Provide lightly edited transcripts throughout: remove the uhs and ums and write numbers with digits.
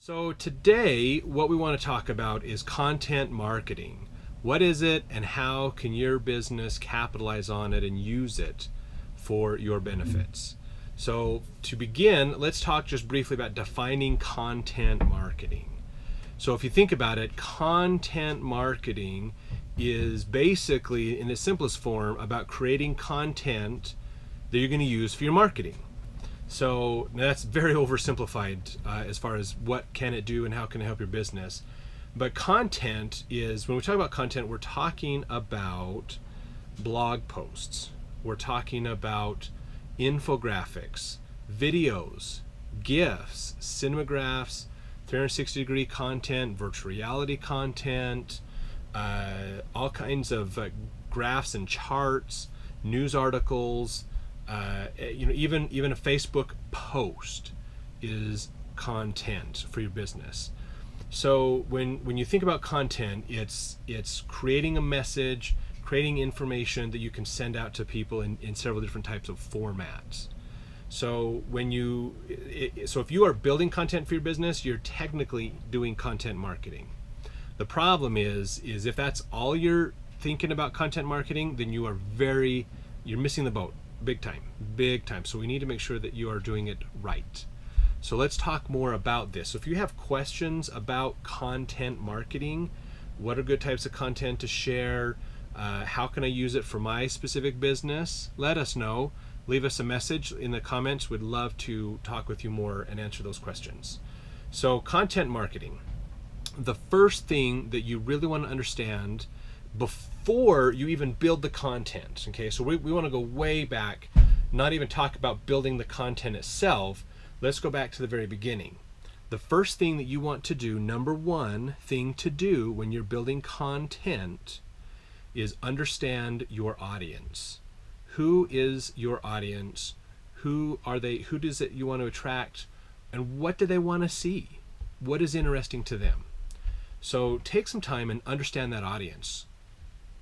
So today, what we want to talk about is content marketing. What is it and how can your business capitalize on it and use it for your benefits? So to begin, let's talk just briefly about defining content marketing. So if you think about it, content marketing is basically, in its simplest form, about creating content that you're going to use for your marketing. So that's very oversimplified as far as what can it do and how can it help your business. But content is, when we talk about content, we're talking about blog posts. We're talking about infographics, videos, GIFs, cinemagraphs, 360-degree content, virtual reality content, all kinds of graphs and charts, news articles. Even a Facebook post is content for your business. So when you think about content, it's creating a message, creating information that you can send out to people in several different types of formats. So if you are building content for your business, you're technically doing content marketing. The problem is if that's all you're thinking about content marketing, then you're missing the boat. Big time. So we need to make sure that you are doing it right. So let's talk more about this. So if you have questions about content marketing, what are good types of content to share? How can I use it for my specific business? Let us know. Leave us a message in the comments. We'd love to talk with you more and answer those questions. So content marketing. The first thing that you really want to understand before you even build the content, okay, so we want to go way back, not even talk about building the content itself. Let's go back to the very beginning. The first thing that you want to do, number one thing to do when you're building content, is understand your audience. Who is your audience? Who are they? Who does it you want to attract? And what do they want to see? What is interesting to them? So take some time and understand that audience.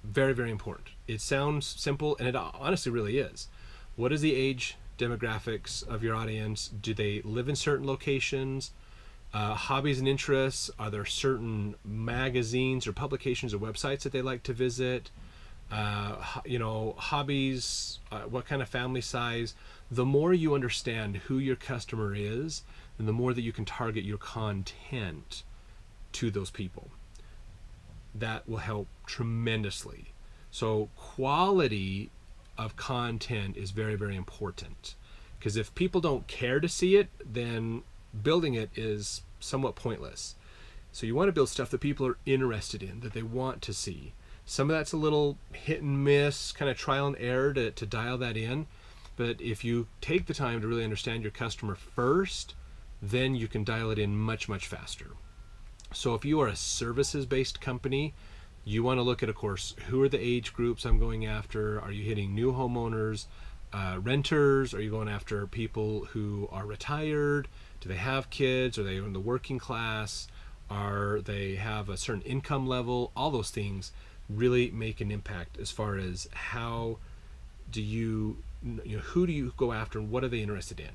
Very, very important. It sounds simple, and it honestly really is. What is the age demographics of your audience? Do they live in certain locations? Hobbies and interests? Are there certain magazines or publications or websites that they like to visit? Hobbies, what kind of family size? The more you understand who your customer is, and the more that you can target your content to those people. That will help tremendously. So quality of content is very, very important, because if people don't care to see it, then building it is somewhat pointless. So you want to build stuff that people are interested in, that they want to see. Some of that's a little hit and miss, kind of trial and error to dial that in. But if you take the time to really understand your customer first, then you can dial it in much, much faster. So if you are a services-based company, you want to look at, of course, who are the age groups I'm going after? Are you hitting new homeowners, renters? Are you going after people who are retired? Do they have kids? Are they in the working class? Are they have a certain income level? All those things really make an impact as far as who do you go after and what are they interested in?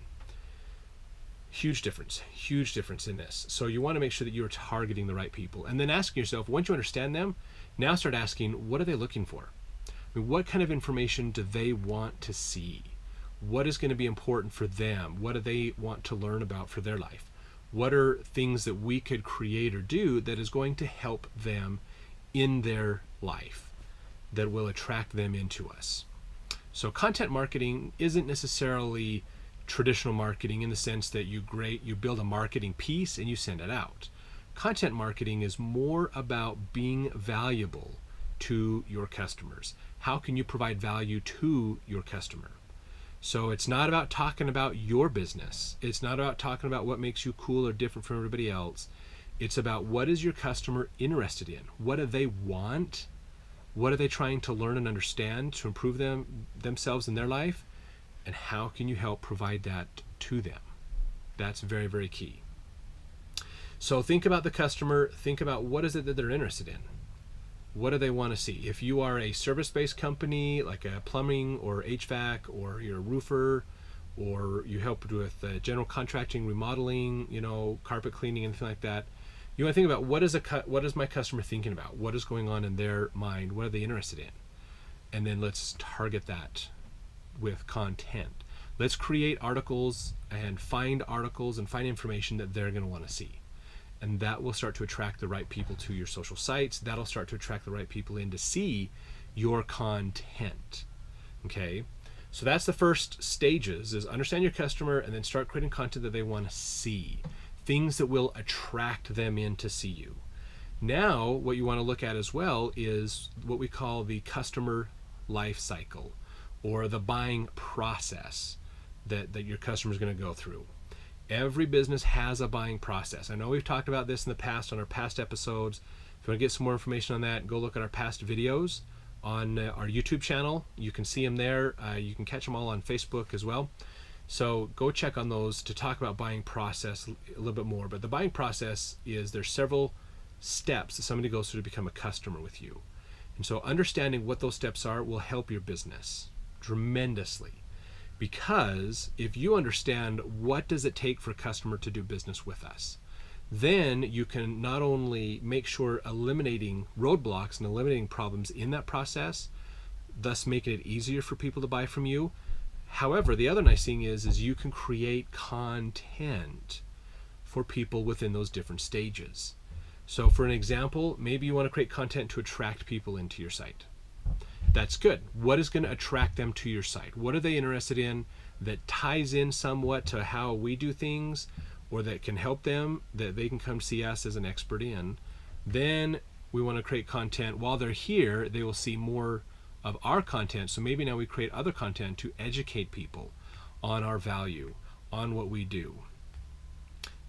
Huge difference in this. So you want to make sure that you're targeting the right people, and then asking yourself, once you understand them, now start asking, what are they looking for? I mean, what kind of information do they want to see? What is going to be important for them? What do they want to learn about for their life? What are things that we could create or do that is going to help them in their life, that will attract them into us? So content marketing isn't necessarily traditional marketing in the sense that you build a marketing piece and you send it out. Content marketing is more about being valuable to your customers. How can you provide value to your customer? So it's not about talking about your business. It's not about talking about what makes you cool or different from everybody else. It's about, what is your customer interested in? What do they want? What are they trying to learn and understand to improve themselves in their life? And how can you help provide that to them? That's very, very key. So think about the customer. Think about, what is it that they're interested in? What do they want to see? If you are a service-based company, like a plumbing or HVAC, or you're a roofer, or you help with general contracting, remodeling, carpet cleaning, anything like that. You want to think about what is my customer thinking about? What is going on in their mind? What are they interested in? And then let's target that with content. Let's create articles and find information that they're going to want to see. And that will start to attract the right people to your social sites. That'll start to attract the right people in to see your content. Okay? So that's the first stages, is understand your customer and then start creating content that they want to see. Things that will attract them in to see you. Now, what you want to look at as well is what we call the customer life cycle, or the buying process that your customer is going to go through. Every business has a buying process. I know we've talked about this in the past on our past episodes. If you want to get some more information on that, go look at our past videos on our YouTube channel. You can see them there. You can catch them all on Facebook as well. So go check on those to talk about buying process a little bit more. But the buying process is there's several steps that somebody goes through to become a customer with you. And so understanding what those steps are will help your business tremendously. Because if you understand what does it take for a customer to do business with us, then you can not only make sure eliminating roadblocks and eliminating problems in that process, thus making it easier for people to buy from you. However, the other nice thing is you can create content for people within those different stages. So for an example, maybe you want to create content to attract people into your site. That's good. What is going to attract them to your site? What are they interested in that ties in somewhat to how we do things, or that can help them, that they can come see us as an expert in? Then we want to create content. While they're here, they will see more of our content. So maybe now we create other content to educate people on our value, on what we do.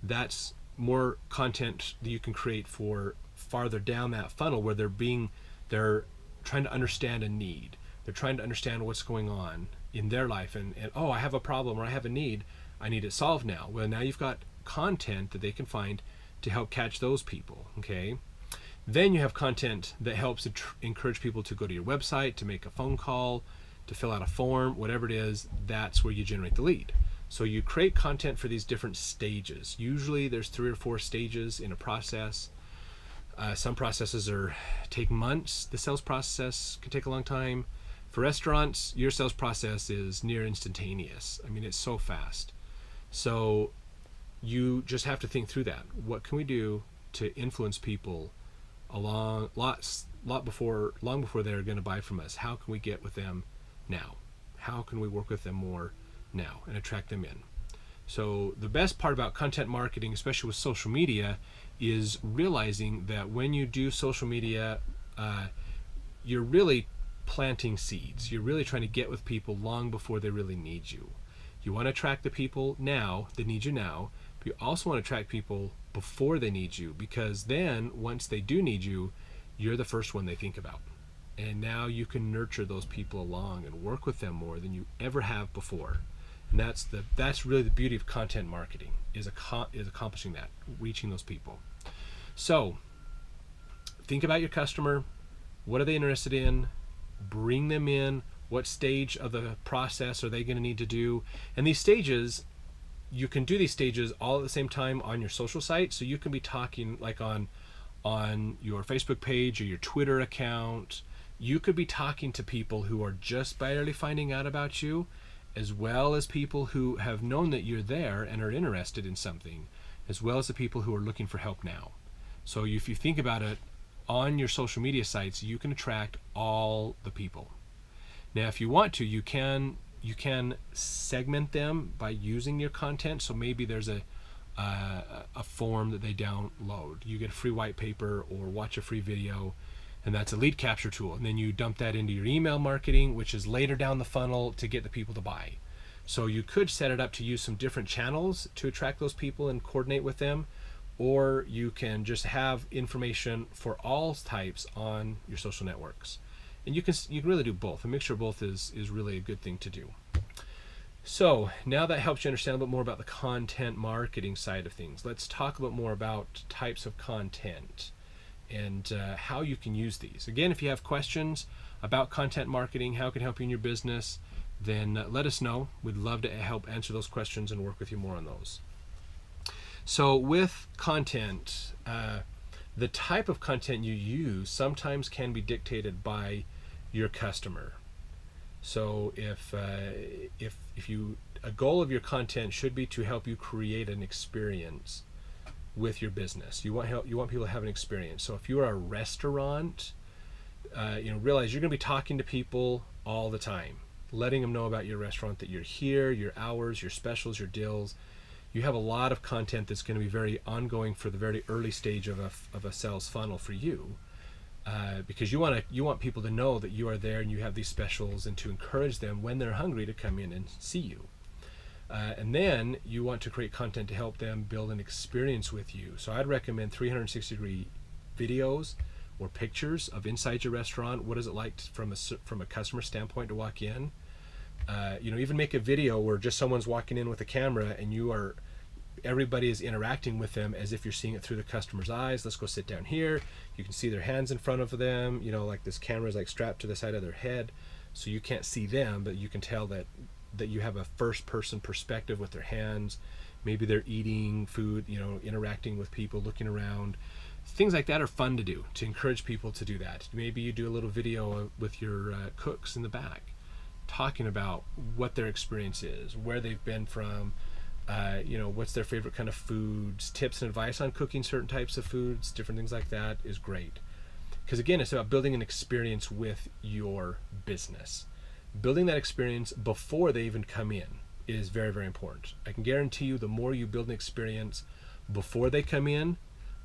That's more content that you can create for farther down that funnel, where they're trying to understand a need. They're trying to understand what's going on in their life, and oh, I have a problem, or I have a need, I need it solved now. Well, now you've got content that they can find to help catch those people. Okay. Then you have content that helps encourage people to go to your website, to make a phone call, to fill out a form, whatever it is. That's where you generate the lead. So you create content for these different stages. Usually there's 3 or 4 stages in a process. Some processes take months. The sales process can take a long time. For restaurants, your sales process is near instantaneous. I mean, it's so fast. So you just have to think through that. What can we do to influence people long before they're going to buy from us? How can we get with them now? How can we work with them more now and attract them in? So the best part about content marketing, especially with social media, is realizing that when you do social media, you're really planting seeds. You're really trying to get with people long before they really need you. You want to attract the people now that need you now, but you also want to attract people before they need you, because then once they do need you, you're the first one they think about. And now you can nurture those people along and work with them more than you ever have before. And that's really the beauty of content marketing, is accomplishing that, reaching those people. So think about your customer. What are they interested in? Bring them in. What stage of the process are they going to need to do? And these stages, you can do these stages all at the same time on your social site. So you can be talking like on your Facebook page or your Twitter account. You could be talking to people who are just barely finding out about you, as well as people who have known that you're there and are interested in something, as well as the people who are looking for help now. So if you think about it, on your social media sites, you can attract all the people. Now, if you want to, you can segment them by using your content. So maybe there's a form that they download. You get a free white paper or watch a free video, and that's a lead capture tool. And then you dump that into your email marketing, which is later down the funnel to get the people to buy. So you could set it up to use some different channels to attract those people and coordinate with them, or you can just have information for all types on your social networks. And you can really do both. A mixture of both is really a good thing to do. So now that helps you understand a little bit more about the content marketing side of things. Let's talk a bit more about types of content and how you can use these. Again, if you have questions about content marketing, how it can help you in your business, then let us know. We'd love to help answer those questions and work with you more on those. So with content, the type of content you use sometimes can be dictated by your customer. So if a goal of your content should be to help you create an experience with your business. You want people to have an experience. So if you are a restaurant, realize you're going to be talking to people all the time, letting them know about your restaurant, that you're here, your hours, your specials, your deals. You have a lot of content that's going to be very ongoing for the very early stage of a sales funnel for you, because you want people to know that you are there and you have these specials, and to encourage them when they're hungry to come in and see you. And then you want to create content to help them build an experience with you. So I'd recommend 360-degree videos or pictures of inside your restaurant. What is it like from a customer standpoint to walk in? Even make a video where just someone's walking in with a camera and everybody is interacting with them as if you're seeing it through the customer's eyes. Let's go sit down here. You can see their hands in front of them. Like this camera is like strapped to the side of their head, so you can't see them, but you can tell that you have a first person perspective with their hands. Maybe they're eating food, interacting with people, looking around. Things like that are fun to do, to encourage people to do that. Maybe you do a little video with your cooks in the back, talking about what their experience is, where they've been from, what's their favorite kind of foods, tips and advice on cooking certain types of foods, different things like that is great. Because again, it's about building an experience with your business. Building that experience before they even come in is very, very important. I can guarantee you, the more you build an experience before they come in,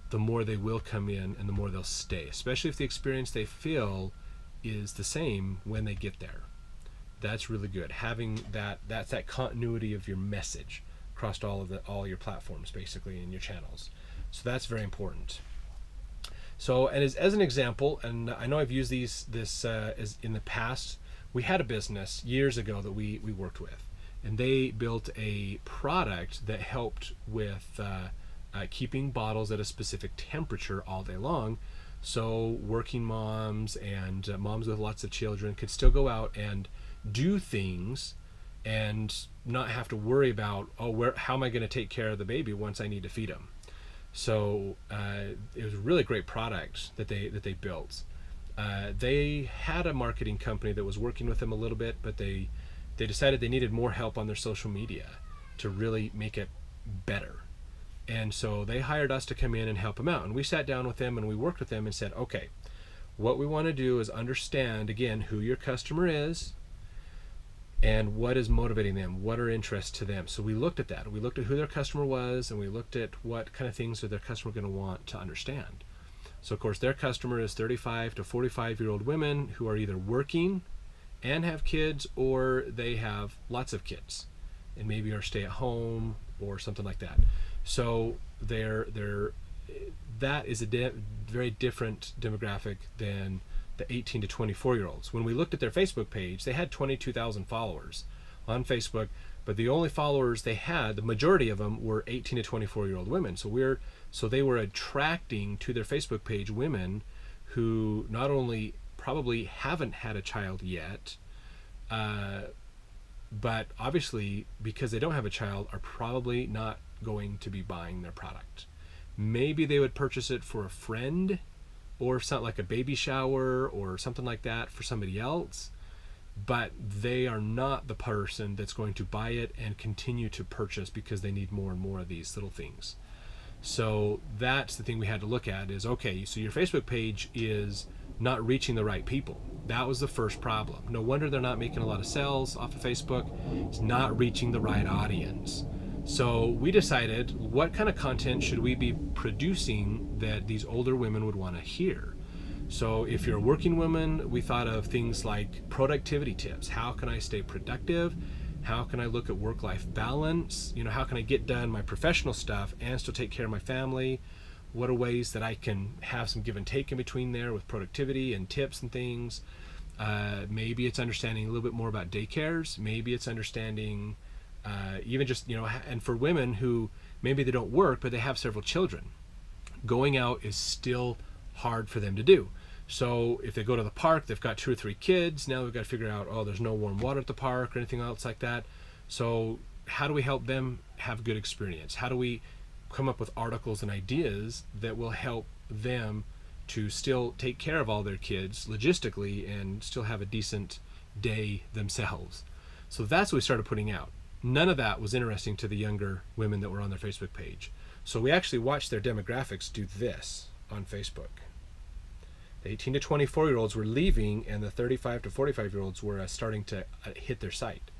the more they will come in and the more they'll stay, especially if the experience they feel is the same when they get there. That's really good. Having that's that continuity of your message across all your platforms, basically, in your channels. So that's very important. So, and as an example, and I know I've used this as in the past, we had a business years ago that we worked with, and they built a product that helped with keeping bottles at a specific temperature all day long. So working moms and moms with lots of children could still go out and do things and not have to worry about, how am I going to take care of the baby once I need to feed them. So it was a really great product that they built. They had a marketing company that was working with them a little bit, but they decided they needed more help on their social media to really make it better. And so they hired us to come in and help them out. And we sat down with them and we worked with them and said, okay, what we want to do is understand, again, who your customer is and what is motivating them, what are interests to them. So we looked at that. We looked at who their customer was, and we looked at what kind of things are their customer going to want to understand. So of course their customer is 35 to 45-year-old women who are either working and have kids, or they have lots of kids and maybe are stay at home or something like that. So that is a very different demographic than the 18 to 24-year-olds. When we looked at their Facebook page, they had 22,000 followers on Facebook, but the only followers they had, the majority of them, were 18 to 24-year-old women. So they were attracting to their Facebook page women who not only probably haven't had a child yet, but obviously, because they don't have a child, are probably not going to be buying their product. Maybe they would purchase it for a friend, or something like a baby shower or something like that for somebody else, but they are not the person that's going to buy it and continue to purchase because they need more and more of these little things. So that's the thing we had to look at is, okay, so your Facebook page is not reaching the right people. That was the first problem. No wonder they're not making a lot of sales off of Facebook. It's not reaching the right audience. So we decided, what kind of content should we be producing that these older women would want to hear? So if you're a working woman, we thought of things like productivity tips. How can I stay productive? How can I look at work-life balance? How can I get done my professional stuff and still take care of my family? What are ways that I can have some give and take in between there with productivity and tips and things? Maybe it's understanding a little bit more about daycares. Maybe it's understanding even just, and for women who maybe they don't work, but they have several children, going out is still hard for them to do. So if they go to the park, they've got 2 or 3 kids. Now we've got to figure out, oh, there's no warm water at the park or anything else like that. So how do we help them have a good experience? How do we come up with articles and ideas that will help them to still take care of all their kids logistically and still have a decent day themselves? So that's what we started putting out. None of that was interesting to the younger women that were on their Facebook page. So we actually watched their demographics do this on Facebook. The 18 to 24-year-olds were leaving, and the 35 to 45-year-olds were starting to hit their site.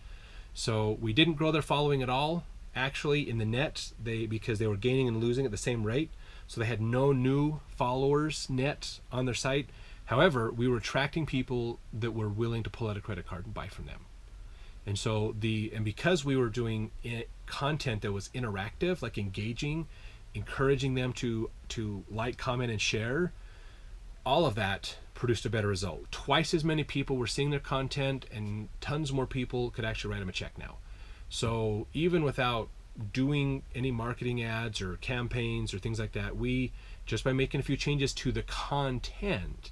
So we didn't grow their following at all. Actually, in the net, because they were gaining and losing at the same rate, so they had no new followers net on their site. However, we were attracting people that were willing to pull out a credit card and buy from them. And so because we were doing content that was interactive, like engaging, encouraging them to like, comment, and share, all of that produced a better result. Twice as many people were seeing their content, and tons more people could actually write them a check now. So even without doing any marketing ads or campaigns or things like that, just by making a few changes to the content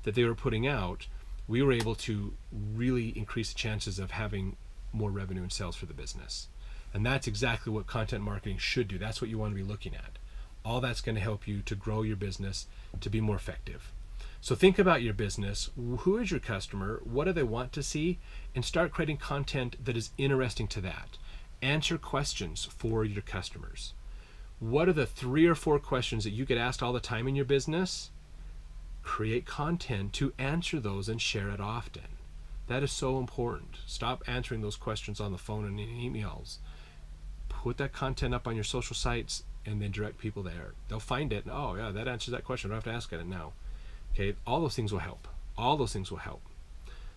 that they were putting out, we were able to really increase the chances of having more revenue and sales for the business. And that's exactly what content marketing should do. That's what you want to be looking at. All that's going to help you to grow your business, to be more effective. So think about your business. Who is your customer? What do they want to see? And start creating content that is interesting to that. Answer questions for your customers. What are the 3 or 4 questions that you get asked all the time in your business? Create content to answer those and share it often. That is so important. Stop answering those questions on the phone and in emails. Put that content up on your social sites and then direct people there. They'll find it. Oh yeah, that answers that question. I don't have to ask it now. Okay, all those things will help. All those things will help.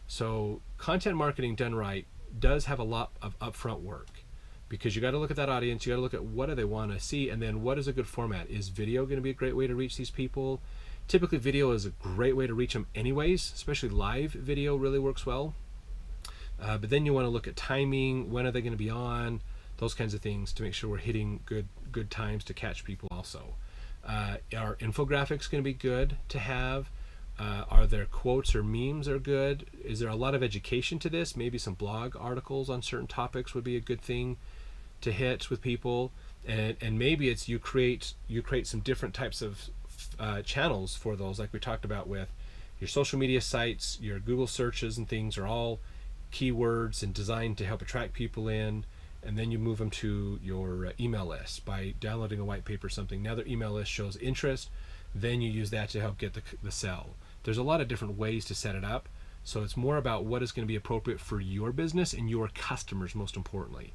So content marketing done right does have a lot of upfront work, because you got to look at that audience. You got to look at what do they want to see, and then what is a good format. Is video going to be a great way to reach these people? Typically video is a great way to reach them anyways, especially live video really works well. But then you want to look at timing, when are they going to be on, those kinds of things to make sure we're hitting good times to catch people also. Are infographics going to be good to have? Are there quotes or memes are good? Is there a lot of education to this? Maybe some blog articles on certain topics would be a good thing to hit with people. And maybe it's you create some different types of channels for those, like we talked about with your social media sites. Your Google searches and things are all keywords and designed to help attract people in, and then you move them to your email list by downloading a white paper or something. Now their email list shows interest, then you use that to help get the sell. There's a lot of different ways to set it up, so it's more about what is going to be appropriate for your business and your customers. Most importantly,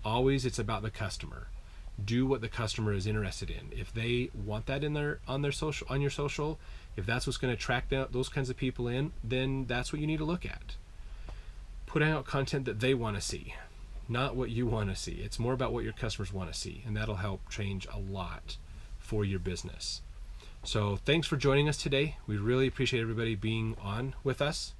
always it's about the customer. Do what the customer is interested in. If they want that on your social, if that's what's going to attract those kinds of people in, then that's what you need to look at. Put out content that they want to see, not what you want to see. It's more about what your customers want to see, and that'll help change a lot for your business. So thanks for joining us today. We really appreciate everybody being on with us.